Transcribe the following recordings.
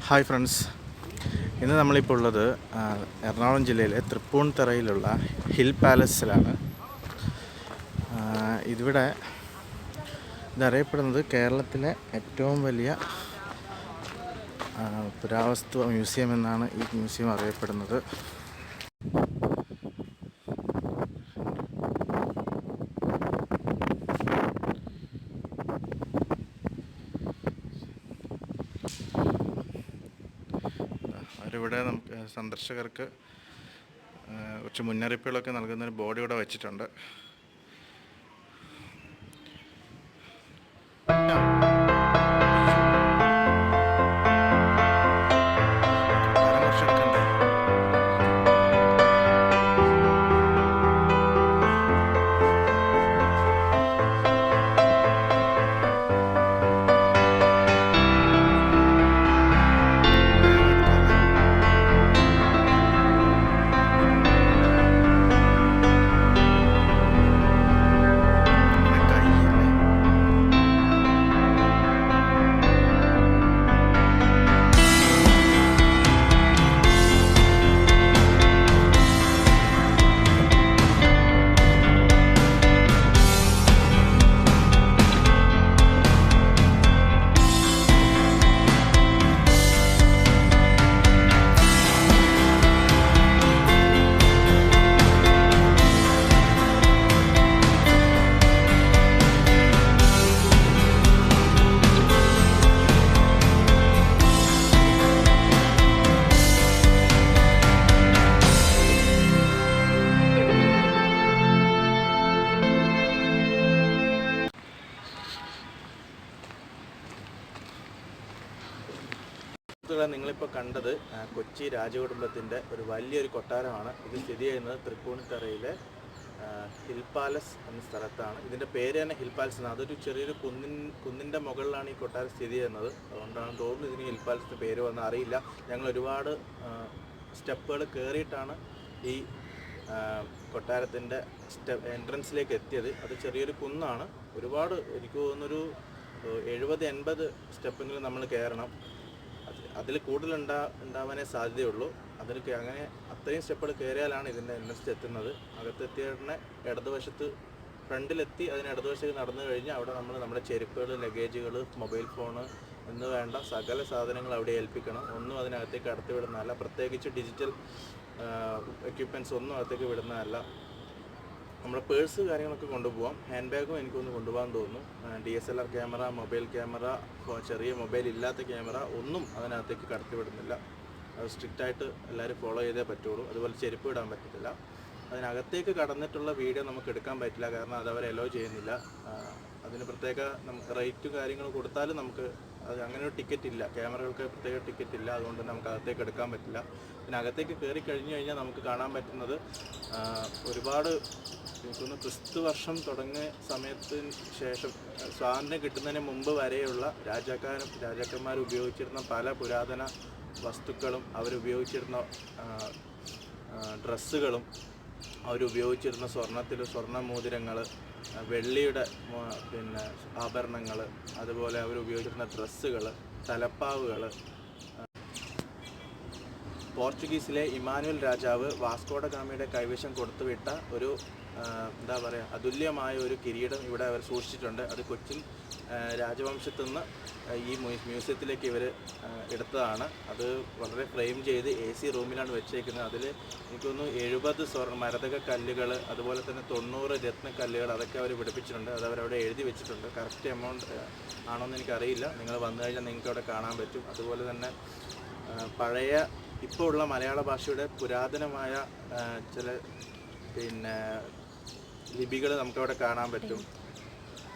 Hi friends, ഇന്ന് നമ്മളിപ്പോൾ ഉള്ളത് എറണാകുളം ജില്ലയിലെ തൃപ്പൂണിത്തറയിലുള്ള ഹിൽ പാലസിലാണ്. ഇതറിയപ്പെടുന്നത് കേരളത്തിലെ ഏറ്റവും വലിയ പുരാവസ്തു മ്യൂസിയം എന്നാണ് ഈ മ്യൂസിയം അറിയപ്പെടുന്നത്. അവരിവിടെ നമുക്ക് സന്ദർശകർക്ക് കുറച്ച് മുന്നറിയിപ്പുകളൊക്കെ നൽകുന്നൊരു ബോർഡ് ഇവിടെ വെച്ചിട്ടുണ്ട്. നിങ്ങളിപ്പോൾ കണ്ടത് കൊച്ചി രാജകുടുംബത്തിൻ്റെ ഒരു വലിയൊരു കൊട്ടാരമാണ്. ഇത് സ്ഥിതി ചെയ്യുന്നത് തൃപ്പൂണിത്തറയിലെ ഹിൽ പാലസ് എന്ന സ്ഥലത്താണ്. ഇതിൻ്റെ പേര് തന്നെ ഹിൽ പാലസ് എന്നാണ്. അതൊരു ചെറിയൊരു കുന്നിൻ്റെ മുകളിലാണ് ഈ കൊട്ടാരം സ്ഥിതി ചെയ്യുന്നത്. അതുകൊണ്ടാണ് തോന്നുന്നു ഇതിന് ഹിൽ പാലസിൻ്റെ പേര് വന്ന് അറിയില്ല. ഞങ്ങൾ ഒരുപാട് സ്റ്റെപ്പുകൾ കയറിയിട്ടാണ് ഈ കൊട്ടാരത്തിൻ്റെ എൻട്രൻസിലേക്ക് എത്തിയത്. അത് ചെറിയൊരു കുന്നാണ്. ഒരുപാട് എനിക്ക് തോന്നുന്നൊരു 70-80 സ്റ്റെപ്പെങ്കിലും നമ്മൾ കയറണം. അതിൽ കൂടുതൽ ഉണ്ടാവാനേ സാധ്യതയുള്ളൂ. അങ്ങനെ അത്രയും സ്റ്റെപ്പുകൾ കയറിയാലാണ് ഇതിൻ്റെ എൻട്രൻസ് എത്തുന്നത്. അകത്തെത്തിയ ഉടനെ ഇടതുവശത്ത് ഫ്രണ്ടിലെത്തി അതിന് ഇടതുവശത്ത് നടന്നു കഴിഞ്ഞാൽ അവിടെ നമ്മൾ നമ്മുടെ ചെരുപ്പുകൾ, ലഗേജുകൾ, മൊബൈൽ ഫോണ് എന്ന് വേണ്ട സകല സാധനങ്ങൾ അവിടെ ഏൽപ്പിക്കണം. ഒന്നും അതിനകത്തേക്ക് കടത്തി വിടുന്നതല്ല. പ്രത്യേകിച്ച് ഡിജിറ്റൽ എക്യുപ്മെൻറ്റ്സ് ഒന്നും അകത്തേക്ക് വിടുന്നതല്ല. നമ്മുടെ പേഴ്സ് കാര്യങ്ങളൊക്കെ കൊണ്ടുപോകാം. ഹാൻഡ് ബാഗും എനിക്കൊന്ന് കൊണ്ടുപോകാൻ തോന്നുന്നു. DSLR ക്യാമറ, മൊബൈൽ ക്യാമറ, ചെറിയ മൊബൈൽ ഇല്ലാത്ത ക്യാമറ ഒന്നും അതിനകത്തേക്ക് കടത്തി വിടുന്നില്ല. അത് സ്ട്രിക്റ്റായിട്ട് എല്ലാവരും ഫോളോ ചെയ്തേ പറ്റുള്ളൂ. അതുപോലെ ചെരുപ്പ് ഇടാൻ പറ്റത്തില്ല. അതിനകത്തേക്ക് കടന്നിട്ടുള്ള വീഡിയോ നമുക്ക് എടുക്കാൻ പറ്റില്ല, കാരണം അത് അവർ അലോ ചെയ്യുന്നില്ല. അതിന് പ്രത്യേക നമുക്ക് റേറ്റും കാര്യങ്ങളും കൊടുത്താലും നമുക്ക് അത് അങ്ങനെ ഒരു ടിക്കറ്റ് ഇല്ല. ക്യാമറകൾക്ക് പ്രത്യേക ടിക്കറ്റ് ഇല്ല. അതുകൊണ്ട് നമുക്ക് അകത്തേക്ക് എടുക്കാൻ പറ്റില്ല. പിന്നെ അകത്തേക്ക് കയറി കഴിഞ്ഞു കഴിഞ്ഞാൽ നമുക്ക് കാണാൻ പറ്റുന്നത് ഒരുപാട് എനിക്കൊന്ന് ക്രിസ്തു വർഷം തുടങ്ങിയ സമയത്തിന് ശേഷം സ്വാതന്ത്ര്യം കിട്ടുന്നതിന് മുമ്പ് വരെയുള്ള രാജാക്കന്മാർ ഉപയോഗിച്ചിരുന്ന പല പുരാതന വസ്തുക്കളും, അവരുപയോഗിച്ചിരുന്ന ഡ്രസ്സുകളും, അവരുപയോഗിച്ചിരുന്ന സ്വർണ്ണ മോതിരങ്ങൾ, വെള്ളിയുടെ പിന്നെ ആഭരണങ്ങൾ, അതുപോലെ അവരുപയോഗിച്ചിരുന്ന ഡ്രസ്സുകൾ, തലപ്പാവുകൾ. പോർച്ചുഗീസിലെ ഇമാനുവൽ രാജാവ് വാസ്കോഡ ഗാമയുടെ കൈവശം കൊടുത്തുവിട്ട ഒരു എന്താ പറയുക അതുല്യമായ ഒരു കിരീടം ഇവിടെ അവർ സൂക്ഷിച്ചിട്ടുണ്ട്. അത് കൊച്ചിൻ രാജവംശത്തിൽ നിന്ന് ഈ മ്യൂസിയത്തിലേക്ക് ഇവർ എടുത്തതാണ്. അത് വളരെ ഫ്രെയിം ചെയ്ത് AC റൂമിലാണ് വെച്ചേക്കുന്നത്. അതിൽ എനിക്കൊന്ന് 70 മരതക കല്ലുകൾ, അതുപോലെ തന്നെ 90 രത്നക്കല്ലുകൾ അതൊക്കെ അവർ പിടിപ്പിച്ചിട്ടുണ്ട്. അത് അവരവിടെ എഴുതി വെച്ചിട്ടുണ്ട്. കറക്റ്റ് എമൗണ്ട് ആണോന്ന് എനിക്കറിയില്ല. നിങ്ങൾ വന്നു കഴിഞ്ഞാൽ നിങ്ങൾക്ക് അവിടെ കാണാൻ പറ്റും. അതുപോലെ തന്നെ പഴയ ഇപ്പോൾ ഉള്ള മലയാള ഭാഷയുടെ പുരാതനമായ ചില പിന്നെ ലിപികൾ നമുക്കവിടെ കാണാൻ പറ്റും.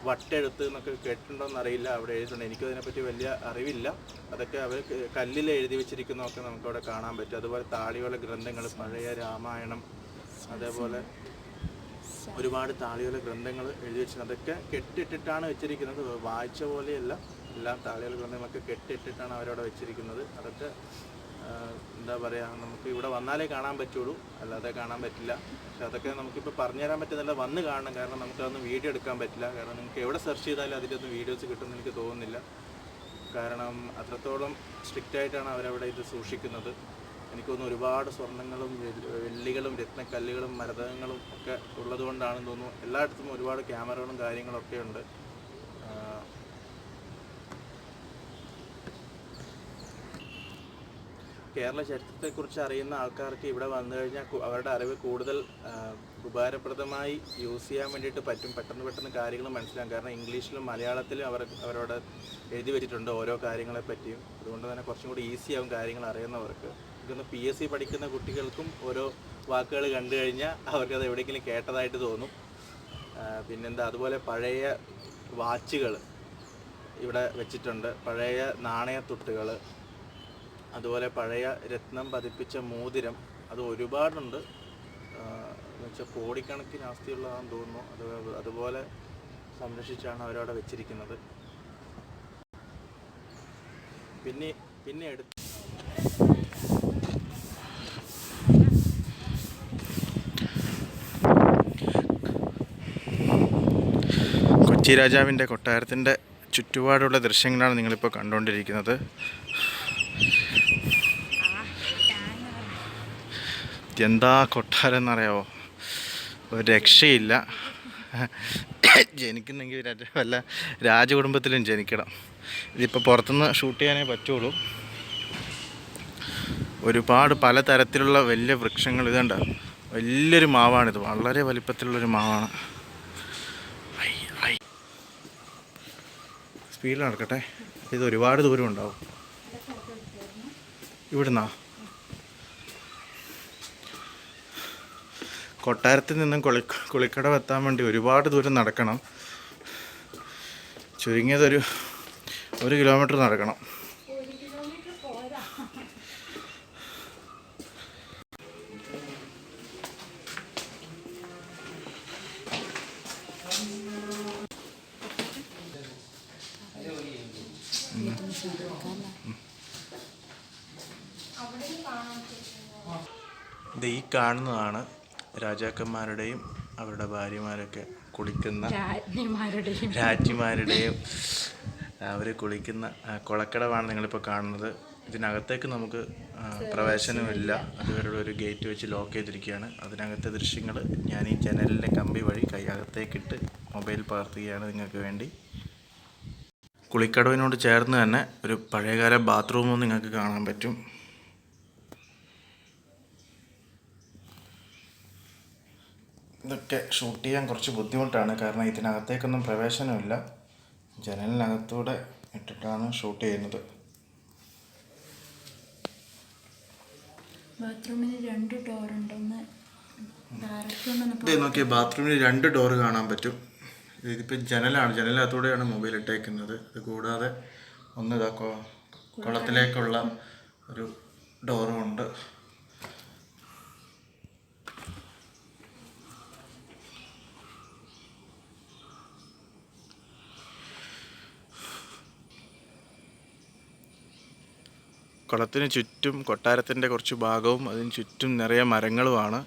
വട്ടെഴുത്ത് എന്നൊക്കെ കേട്ടിട്ടുണ്ടോയെന്നറിയില്ല, അവിടെ എഴുതിയിട്ടുണ്ട്. എനിക്കതിനെപ്പറ്റി വലിയ അറിവില്ല. അതൊക്കെ അവർ കല്ലിൽ എഴുതി വെച്ചിരിക്കുന്നതൊക്കെ നമുക്കവിടെ കാണാൻ പറ്റും. അതുപോലെ താളിയോല ഗ്രന്ഥങ്ങൾ, പഴയ രാമായണം, അതേപോലെ ഒരുപാട് താളിയോല ഗ്രന്ഥങ്ങൾ എഴുതി വെച്ചിട്ടുണ്ട്. അതൊക്കെ കെട്ടിട്ടിട്ടാണ് വെച്ചിരിക്കുന്നത്. വായിച്ച പോലെയല്ല, എല്ലാം താളിയോല ഗ്രന്ഥങ്ങളൊക്കെ കെട്ടിട്ടിട്ടാണ് അവരവിടെ വെച്ചിരിക്കുന്നത്. അതൊക്കെ എന്താ പറയുക, നമുക്ക് ഇവിടെ വന്നാലേ കാണാൻ പറ്റുള്ളൂ, അല്ലാതെ കാണാൻ പറ്റില്ല. പക്ഷെ അതൊക്കെ നമുക്കിപ്പോൾ പറഞ്ഞു തരാൻ പറ്റുന്നില്ല, വന്ന് കാണണം. കാരണം നമുക്കതൊന്നും വീഡിയോ എടുക്കാൻ പറ്റില്ല. കാരണം നിങ്ങൾക്ക് എവിടെ സെർച്ച് ചെയ്താലും അതിൻ്റെ ഒന്നും വീഡിയോസ് കിട്ടുമെന്ന് എനിക്ക് തോന്നുന്നില്ല. കാരണം അത്രത്തോളം സ്ട്രിക്റ്റ് ആയിട്ടാണ് അവരവിടെ ഇത് സൂക്ഷിക്കുന്നത്. എനിക്ക് തോന്നുന്നു ഒരുപാട് സ്വർണ്ണങ്ങളും വെള്ളികളും രത്നക്കല്ലുകളും മരതകങ്ങളും ഒക്കെ ഉള്ളതുകൊണ്ടാണെന്ന് തോന്നുന്നു എല്ലായിടത്തും ഒരുപാട് ക്യാമറകളും കാര്യങ്ങളൊക്കെ ഉണ്ട്. കേരള ചരിത്രത്തെക്കുറിച്ച് അറിയുന്ന ആൾക്കാർക്ക് ഇവിടെ വന്നു കഴിഞ്ഞാൽ അവരുടെ അറിവ് കൂടുതൽ ഉപകാരപ്രദമായി യൂസ് ചെയ്യാൻ വേണ്ടിയിട്ട് പറ്റും. പെട്ടെന്ന് കാര്യങ്ങൾ മനസ്സിലാകും. കാരണം ഇംഗ്ലീഷിലും മലയാളത്തിലും അവരോട് എഴുതി വെച്ചിട്ടുണ്ട് ഓരോ കാര്യങ്ങളെ പറ്റിയും. അതുകൊണ്ട് തന്നെ കുറച്ചും കൂടി ഈസിയാവും കാര്യങ്ങൾ അറിയുന്നവർക്ക്. ഇതൊന്ന് PSC പഠിക്കുന്ന കുട്ടികൾക്കും ഓരോ വാക്കുകൾ കണ്ടു കഴിഞ്ഞാൽ അവർക്കത് എവിടെയെങ്കിലും കേട്ടതായിട്ട് തോന്നും. പിന്നെന്താ, അതുപോലെ പഴയ വാച്ചുകൾ ഇവിടെ വെച്ചിട്ടുണ്ട്, പഴയ നാണയത്തുട്ടുകൾ, അതുപോലെ പഴയ രത്നം പതിപ്പിച്ച മോതിരം. അത് ഒരുപാടുണ്ട്. എന്നുവെച്ചാൽ കോടിക്കണക്കിന് ആസ്തിയുള്ളതാണെന്ന് തോന്നുന്നു. അതുപോലെ സംരക്ഷിച്ചാണ് അവരവിടെ വെച്ചിരിക്കുന്നത്. പിന്നെ കൊച്ചി രാജാവിൻ്റെ കൊട്ടാരത്തിൻ്റെ ചുറ്റുപാടുള്ള ദൃശ്യങ്ങളാണ് നിങ്ങളിപ്പോൾ കണ്ടുകൊണ്ടിരിക്കുന്നത്. എന്താ കൊട്ടാരം എന്നറിയാമോ? ഒരു രക്ഷയില്ല. ജനിക്കുന്നെങ്കിൽ വല്ല രാജകുടുംബത്തിലും ജനിക്കണം. ഇതിപ്പോൾ പുറത്തുനിന്ന് ഷൂട്ട് ചെയ്യാനേ പറ്റുള്ളൂ. ഒരുപാട് പലതരത്തിലുള്ള വലിയ വൃക്ഷങ്ങൾ. ഇതുണ്ട്, വലിയൊരു മാവാണിത്, വളരെ വലിപ്പത്തിലുള്ളൊരു മാവാണ്. സ്പീഡിൽ നടക്കട്ടെ. ഇത് ഒരുപാട് ദൂരം ഉണ്ടാവും ഇവിടുന്നാ. കൊട്ടാരത്തിൽ നിന്നും കുളിക്കടവ് എത്താൻ വേണ്ടി ഒരുപാട് ദൂരം നടക്കണം. ചുരുങ്ങിയത് 1 കിലോമീറ്റർ നടക്കണം. ഇത് ഈ കാണുന്നതാണ് രാജാക്കന്മാരുടെയും അവരുടെ ഭാര്യമാരൊക്കെ കുളിക്കുന്ന, രാജ്ഞിമാരുടെയും അവർ കുളിക്കുന്ന കുളക്കടവാണ് നിങ്ങളിപ്പോൾ കാണുന്നത്. ഇതിനകത്തേക്ക് നമുക്ക് പ്രവേശനമില്ല. അതുവരെ ഒരു ഗേറ്റ് വെച്ച് ലോക്ക് ചെയ്തിരിക്കുകയാണ്. അതിനകത്തെ ദൃശ്യങ്ങൾ ഞാൻ ഈ ജനലിൻ്റെ കമ്പി വഴി കൈയകത്തേക്കിട്ട് മൊബൈൽ പകർത്തുകയാണ് നിങ്ങൾക്ക് വേണ്ടി. കുളിക്കടവിനോട് ചേർന്ന് തന്നെ ഒരു പഴയകാല ബാത്റൂമും നിങ്ങൾക്ക് കാണാൻ പറ്റും. ഇതൊക്കെ ഷൂട്ട് ചെയ്യാൻ കുറച്ച് ബുദ്ധിമുട്ടാണ്. കാരണം ഇതിനകത്തേക്കൊന്നും പ്രവേശനമില്ല. ജനലിനകത്തൂടെ ഇട്ടിട്ടാണ് ഷൂട്ട് ചെയ്യുന്നത്. ബാത്റൂമിന് 2 ഡോറുണ്ട്. നോക്കിയ ബാത്റൂമിന് 2 ഡോറ് കാണാൻ പറ്റും. ഇതിപ്പോൾ ജനലാണ്, ജനലിനകത്തൂടെയാണ് മൊബൈൽ ഇട്ടേക്കുന്നത്. ഇത് കൂടാതെ ഒന്ന് കുളത്തിലേക്കുള്ള ഒരു ഡോറും ഉണ്ട്. കുളത്തിന് ചുറ്റും കൊട്ടാരത്തിൻ്റെ കുറച്ച് ഭാഗവും അതിന് ചുറ്റും നിറയെ മരങ്ങളുമാണ്.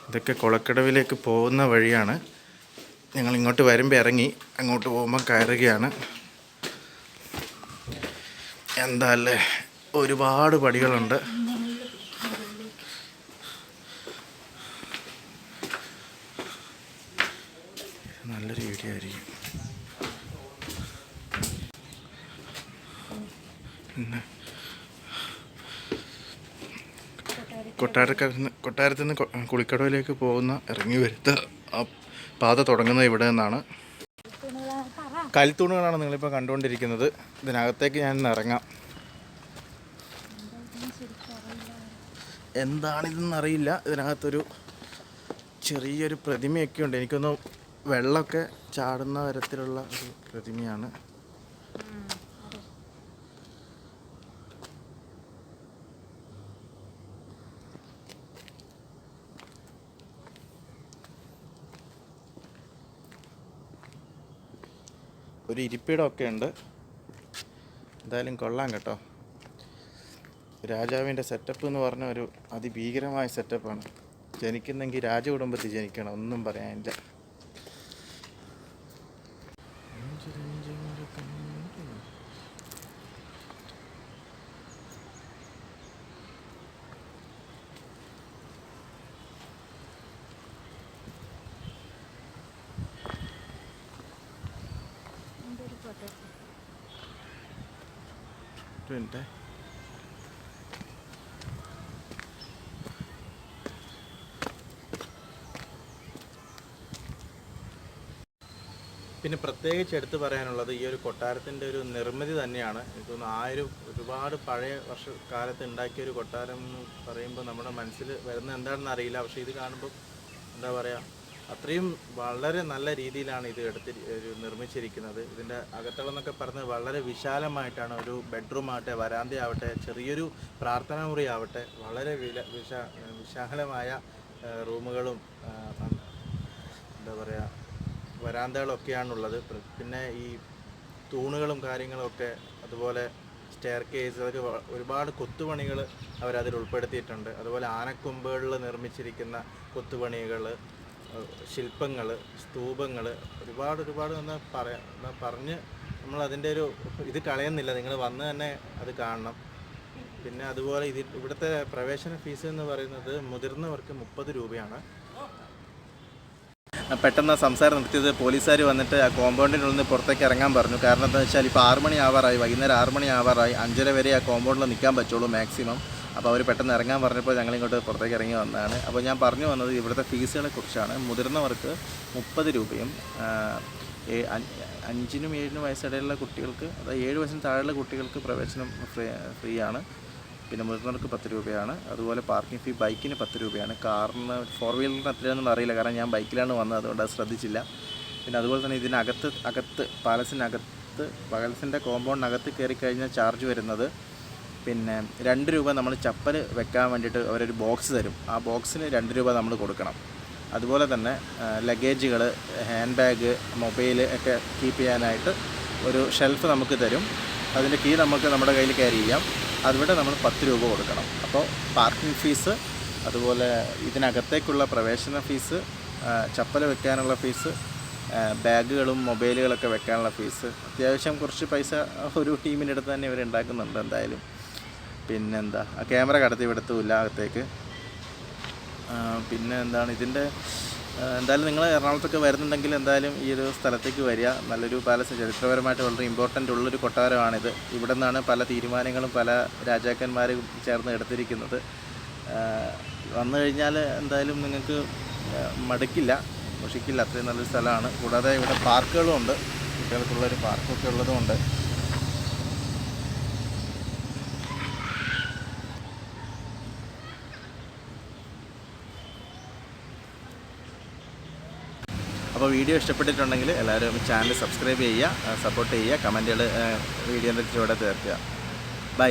ഇതൊക്കെ കുളക്കടവിലേക്ക് പോകുന്ന വഴിയാണ്. ഞങ്ങൾ ഇങ്ങോട്ട് വരുമ്പോൾ ഇറങ്ങി, അങ്ങോട്ട് പോകുമ്പോൾ കയറുകയാണ്. എന്താല്ലേ, ഒരുപാട് പടികളുണ്ട്. നല്ലൊരു വീഡിയോ ആയിരിക്കും. പിന്നെ കൊട്ടാരത്തിൽ നിന്ന് കുളിക്കടവിലേക്ക് പോകുന്ന ഇറങ്ങി വരുത്ത ആ പാത തുടങ്ങുന്നത് ഇവിടെ നിന്നാണ്. കൽത്തൂണുകളാണ് നിങ്ങളിപ്പോൾ കണ്ടുകൊണ്ടിരിക്കുന്നത്. ഇതിനകത്തേക്ക് ഞാൻ ഇറങ്ങാം. എന്താണിതെന്നറിയില്ല. ഇതിനകത്തൊരു ചെറിയൊരു പ്രതിമയൊക്കെ ഉണ്ട്. എനിക്കൊന്ന് വെള്ളമൊക്കെ ചാടുന്ന തരത്തിലുള്ള ഒരു പ്രതിമയാണ്. ഒരു ഇരിപ്പിടമൊക്കെ ഉണ്ട്. എന്തായാലും കൊള്ളാം കേട്ടോ. രാജാവിൻ്റെ സെറ്റപ്പ് എന്ന് പറഞ്ഞ ഒരു അതിഭീകരമായ സെറ്റപ്പാണ്. ജനിക്കുന്നെങ്കിൽ രാജകുടുംബത്തിൽ ജനിക്കണം, ഒന്നും പറയാനില്ല. മിനിറ്റ്. പിന്നെ പ്രത്യേകിച്ച് എടുത്തു പറയാനുള്ളത് ഈ ഒരു കൊട്ടാരത്തിൻ്റെ ഒരു നിർമ്മിതി തന്നെയാണ്. എനിക്ക് തോന്നുന്നു ഒരുപാട് പഴയ കാലത്ത് ഉണ്ടാക്കിയ ഒരു കൊട്ടാരം എന്ന് പറയുമ്പോൾ നമ്മുടെ മനസ്സിൽ വരുന്നത് എന്താണെന്ന് അറിയില്ല. പക്ഷേ ഇത് കാണുമ്പോൾ എന്താ പറയുക, അത്രയും വളരെ നല്ല രീതിയിലാണ് ഇത് നിർമ്മിച്ചിരിക്കുന്നത്. ഇതിൻ്റെ അകത്തളം എന്നൊക്കെ പറഞ്ഞത് വളരെ വിശാലമായിട്ടാണ്. ഒരു ബെഡ്റൂം ആവട്ടെ, വരാന്ത ആവട്ടെ, ചെറിയൊരു പ്രാർത്ഥനാ മുറി ആവട്ടെ, വളരെ വിശാലമായ റൂമുകളും എന്താ പറയുക വരാന്തകളൊക്കെയാണുള്ളത്. പിന്നെ ഈ തൂണുകളും കാര്യങ്ങളൊക്കെ, അതുപോലെ സ്റ്റെയർ കേസ്, അതൊക്കെ ഒരുപാട് കൊത്തുപണികൾ അവരതിൽ ഉൾപ്പെടുത്തിയിട്ടുണ്ട്. അതുപോലെ ആനക്കൊമ്പുകളിൽ നിർമ്മിച്ചിരിക്കുന്ന കൊത്തുപണികൾ, ശില്പങ്ങൾ, സ്തൂപങ്ങൾ, ഒരുപാട് പറഞ്ഞ് നമ്മളതിൻ്റെ ഇത് കളയുന്നില്ല. നിങ്ങൾ വന്ന് തന്നെ അത് കാണണം. പിന്നെ അതുപോലെ ഇവിടുത്തെ പ്രവേശന ഫീസ് എന്ന് പറയുന്നത് മുതിർന്നവർക്ക് 30 രൂപയാണ്. പെട്ടെന്ന് സംസാരം നിർത്തിയത് പോലീസുകാർ വന്നിട്ട് ആ കോമ്പൗണ്ടിനുള്ളിൽ നിന്ന് പുറത്തേക്ക് ഇറങ്ങാൻ പറഞ്ഞു. കാരണം എന്താണെന്ന് വെച്ചാൽ ഇപ്പോൾ 6 മണി ആവാറായി, വൈകുന്നേരം 6 മണി ആവാറായി, 5:30 വരെ ആ കോമ്പൗണ്ടിൽ നിൽക്കാൻ പറ്റുള്ളൂ മാക്സിമം. അപ്പോൾ അവർ പെട്ടെന്ന് ഇറങ്ങാൻ പറഞ്ഞപ്പോൾ ഞങ്ങളിങ്ങോട്ട് പുറത്തേക്ക് ഇറങ്ങി വന്നതാണ്. അപ്പോൾ ഞാൻ പറഞ്ഞു വന്നത് ഇവിടുത്തെ ഫീസുകളെ കുറിച്ചാണ്. മുതിർന്നവർക്ക് 30 രൂപയും 5-നും 7-നും വയസ്സിടയിലുള്ള കുട്ടികൾക്ക്, അതായത് 7 വയസ്സിന് താഴെയുള്ള കുട്ടികൾക്ക് പ്രവേശനം ഫ്രീ ആണ്. പിന്നെ മുതിർന്നവർക്ക് 10 രൂപയാണ്. അതുപോലെ പാർക്കിംഗ് ഫീ ബൈക്കിന് 10 രൂപയാണ്. കാറിന് 4 വീലറിന് എത്രയാണെന്ന് അറിയില്ല, കാരണം ഞാൻ ബൈക്കിലാണ് വന്നത്, അതുകൊണ്ട് അത് ശ്രദ്ധിച്ചില്ല. പിന്നെ അതുപോലെ തന്നെ ഇതിനകത്ത് പാലസിൻ്റെ കോമ്പൗണ്ടിനകത്ത് കയറി കഴിഞ്ഞാൽ ചാർജ് വരുന്നത് പിന്നെ 2 രൂപ. നമ്മൾ ചപ്പൽ വെക്കാൻ വേണ്ടിയിട്ട് അവരൊരു ബോക്സ് തരും. ആ ബോക്സിന് 2 രൂപ നമ്മൾ കൊടുക്കണം. അതുപോലെ തന്നെ ലഗേജുകൾ, ഹാൻഡ് ബാഗ്, മൊബൈൽ ഒക്കെ കീപ്പ് ചെയ്യാനായിട്ട് ഒരു ഷെൽഫ് നമുക്ക് തരും. അതിൻ്റെ കീ നമുക്ക് നമ്മുടെ കയ്യിൽ ക്യാരി ചെയ്യാം. അതിവിടെ നമ്മൾ 10 രൂപ കൊടുക്കണം. അപ്പോൾ പാർക്കിംഗ് ഫീസ്, അതുപോലെ ഇതിനകത്തേക്കുള്ള പ്രവേശന ഫീസ്, ചപ്പൽ വെക്കാനുള്ള ഫീസ്, ബാഗുകളും മൊബൈലുകളൊക്കെ വെക്കാനുള്ള ഫീസ്, അത്യാവശ്യം കുറച്ച് പൈസ ഒരു ടീമിൻ്റെ അടുത്ത് തന്നെ ഇവർ ഉണ്ടാക്കുന്നുണ്ട് എന്തായാലും. പിന്നെന്താ, ക്യാമറ കടത്തി വിടത്തുമില്ല അകത്തേക്ക്. പിന്നെ എന്താണ് ഇതിൻ്റെ, എന്തായാലും നിങ്ങൾ എറണാകുളത്തൊക്കെ വരുന്നുണ്ടെങ്കിൽ എന്തായാലും ഈ ഒരു സ്ഥലത്തേക്ക് വരിക. നല്ലൊരു പാലസ്, ചരിത്രപരമായിട്ട് വളരെ ഇമ്പോർട്ടൻ്റ് ഉള്ളൊരു കൊട്ടാരമാണിത്. ഇവിടെ നിന്നാണ് പല തീരുമാനങ്ങളും പല രാജാക്കന്മാരും ചേർന്ന് എടുത്തിരിക്കുന്നത്. വന്നു കഴിഞ്ഞാൽ എന്തായാലും നിങ്ങൾക്ക് മടുക്കില്ല, മുഷിക്കില്ല, അത്രയും നല്ലൊരു സ്ഥലമാണ്. കൂടാതെ ഇവിടെ പാർക്കുകളും ഉണ്ട്, കുട്ടികൾക്കുള്ളൊരു പാർക്കൊക്കെ ഉള്ളതുകൊണ്ട്. അപ്പോൾ വീഡിയോ ഇഷ്ടപ്പെട്ടിട്ടുണ്ടെങ്കിൽ എല്ലാവരും ചാനൽ സബ്സ്ക്രൈബ് ചെയ്യുക, സപ്പോർട്ട് ചെയ്യുക, കമൻറ്റുകൾ വീഡിയോൻ്റെ ചുവടെ ചേർക്കുക. ബൈ.